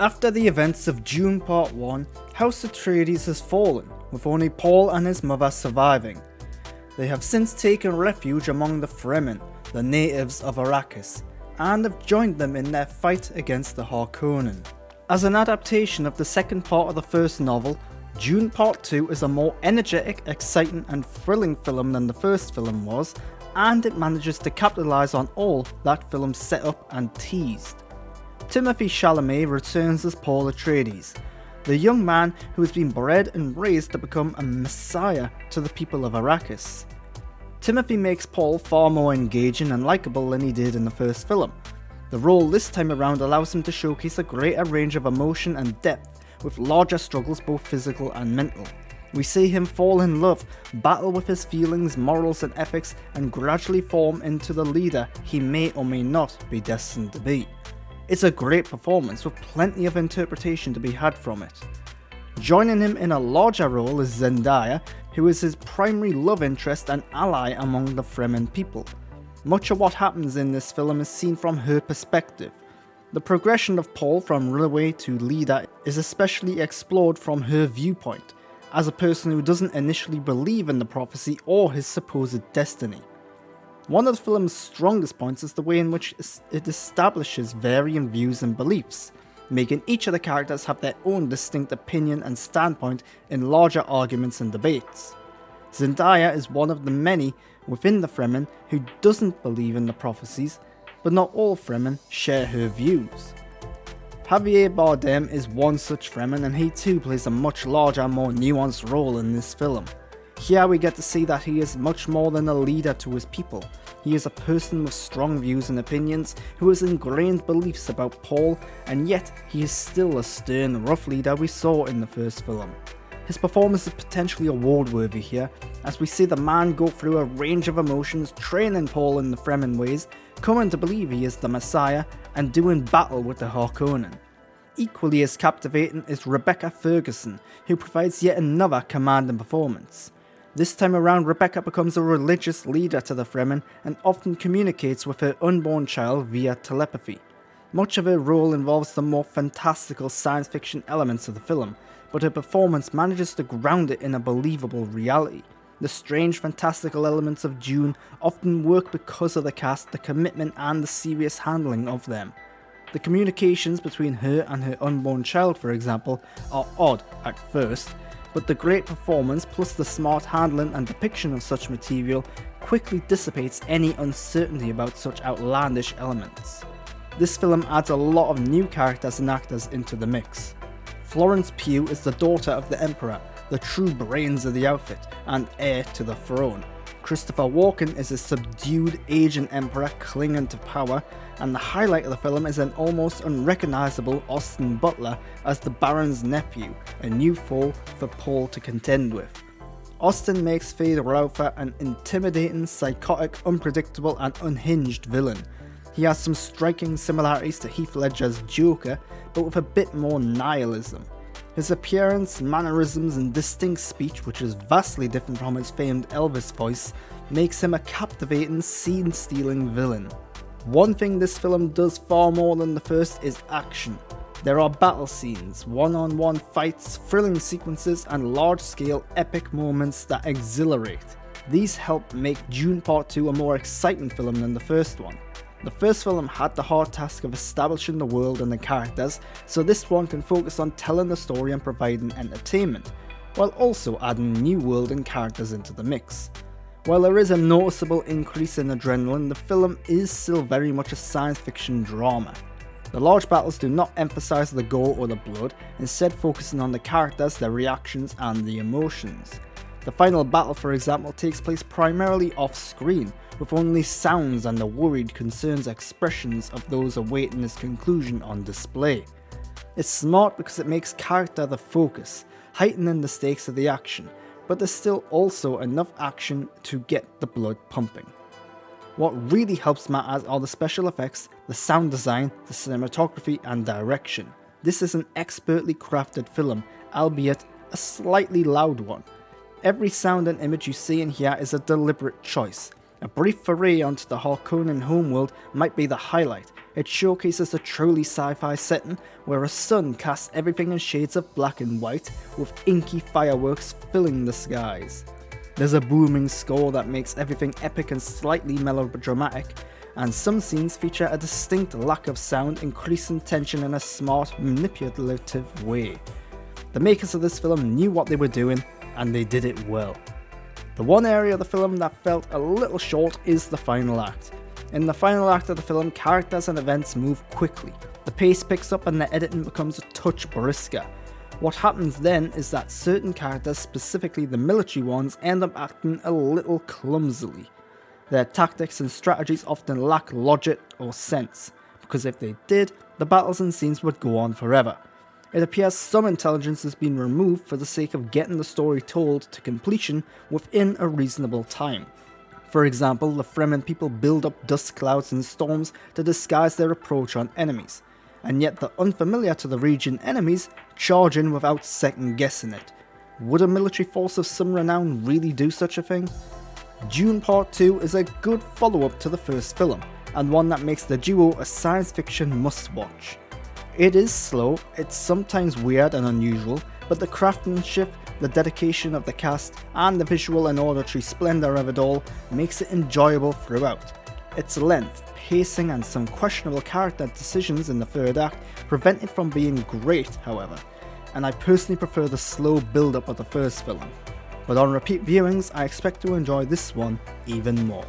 After the events of Dune Part 1, House Atreides has fallen, with only Paul and his mother surviving. They have since taken refuge among the Fremen, the natives of Arrakis, and have joined them in their fight against the Harkonnen. As an adaptation of the second part of the first novel, Dune Part 2 is a more energetic, exciting and thrilling film than the first film was, and it manages to capitalise on all that film set up and teased. Timothee Chalamet returns as Paul Atreides, the young man who has been bred and raised to become a messiah to the people of Arrakis. Timothee makes Paul far more engaging and likeable than he did in the first film. The role this time around allows him to showcase a greater range of emotion and depth, with larger struggles both physical and mental. We see him fall in love, battle with his feelings, morals and ethics, and gradually form into the leader he may or may not be destined to be. It's a great performance with plenty of interpretation to be had from it. Joining him in a larger role is Zendaya, who is his primary love interest and ally among the Fremen people. Much of what happens in this film is seen from her perspective. The progression of Paul from runaway to leader is especially explored from her viewpoint, as a person who doesn't initially believe in the prophecy or his supposed destiny. One of the film's strongest points is the way in which it establishes varying views and beliefs, making each of the characters have their own distinct opinion and standpoint in larger arguments and debates. Zendaya is one of the many within the Fremen who doesn't believe in the prophecies, but not all Fremen share her views. Javier Bardem is one such Fremen, and he too plays a much larger, more nuanced role in this film. Here we get to see that he is much more than a leader to his people. He is a person with strong views and opinions who has ingrained beliefs about Paul, and yet he is still a stern, rough leader we saw in the first film. His performance is potentially award-worthy here, as we see the man go through a range of emotions, training Paul in the Fremen ways, coming to believe he is the Messiah, and doing battle with the Harkonnen. Equally as captivating is Rebecca Ferguson, who provides yet another commanding performance. This time around, Rebecca becomes a religious leader to the Fremen and often communicates with her unborn child via telepathy. Much of her role involves the more fantastical science fiction elements of the film, but her performance manages to ground it in a believable reality. The strange fantastical elements of Dune often work because of the cast, the commitment and the serious handling of them. The communications between her and her unborn child, for example, are odd at first, but the great performance plus the smart handling and depiction of such material quickly dissipates any uncertainty about such outlandish elements. This film adds a lot of new characters and actors into the mix. Florence Pugh is the daughter of the Emperor, the true brains of the outfit, and heir to the throne. Christopher Walken is a subdued, aging emperor clinging to power, and the highlight of the film is an almost unrecognisable Austin Butler as the Baron's nephew, a new foe for Paul to contend with. Austin makes Feyd-Rautha an intimidating, psychotic, unpredictable and unhinged villain. He has some striking similarities to Heath Ledger's Joker, but with a bit more nihilism. His appearance, mannerisms and distinct speech, which is vastly different from his famed Elvis voice, makes him a captivating, scene-stealing villain. One thing this film does far more than the first is action. There are battle scenes, one-on-one fights, thrilling sequences and large-scale epic moments that exhilarate. These help make Dune Part 2 a more exciting film than the first one. The first film had the hard task of establishing the world and the characters, so this one can focus on telling the story and providing entertainment, while also adding new world and characters into the mix. While there is a noticeable increase in adrenaline, the film is still very much a science fiction drama. The large battles do not emphasise the gore or the blood, instead focusing on the characters, their reactions and the emotions. The final battle, for example, takes place primarily off-screen, with only sounds and the worried concerns expressions of those awaiting its conclusion on display. It's smart because it makes character the focus, heightening the stakes of the action, but there's still also enough action to get the blood pumping. What really helps matters are the special effects, the sound design, the cinematography and direction. This is an expertly crafted film, albeit a slightly loud one. Every sound and image you see and hear is a deliberate choice. A brief foray onto the Harkonnen homeworld might be the highlight, It showcases a truly sci-fi setting where a sun casts everything in shades of black and white, with inky fireworks filling the skies. There's a booming score that makes everything epic and slightly melodramatic, and some scenes feature a distinct lack of sound, increasing tension in a smart, manipulative way. The makers of this film knew what they were doing, and they did it well. The one area of the film that felt a little short is the final act. In the final act of the film, characters and events move quickly. The pace picks up and the editing becomes a touch brisker. What happens then is that certain characters, specifically the military ones, end up acting a little clumsily. Their tactics and strategies often lack logic or sense, because if they did, the battles and scenes would go on forever. It appears some intelligence has been removed for the sake of getting the story told to completion within a reasonable time. For example, the Fremen people build up dust clouds and storms to disguise their approach on enemies, and yet the unfamiliar to the region enemies charge in without second guessing it. Would a military force of some renown really do such a thing? Dune Part 2 is a good follow-up to the first film, and one that makes the duo a science fiction must-watch. It is slow, it's sometimes weird and unusual, but the craftsmanship, the dedication of the cast, and the visual and auditory splendour of it all makes it enjoyable throughout. Its length, pacing, and some questionable character decisions in the third act prevent it from being great, however, and I personally prefer the slow build-up of the first film. But on repeat viewings, I expect to enjoy this one even more.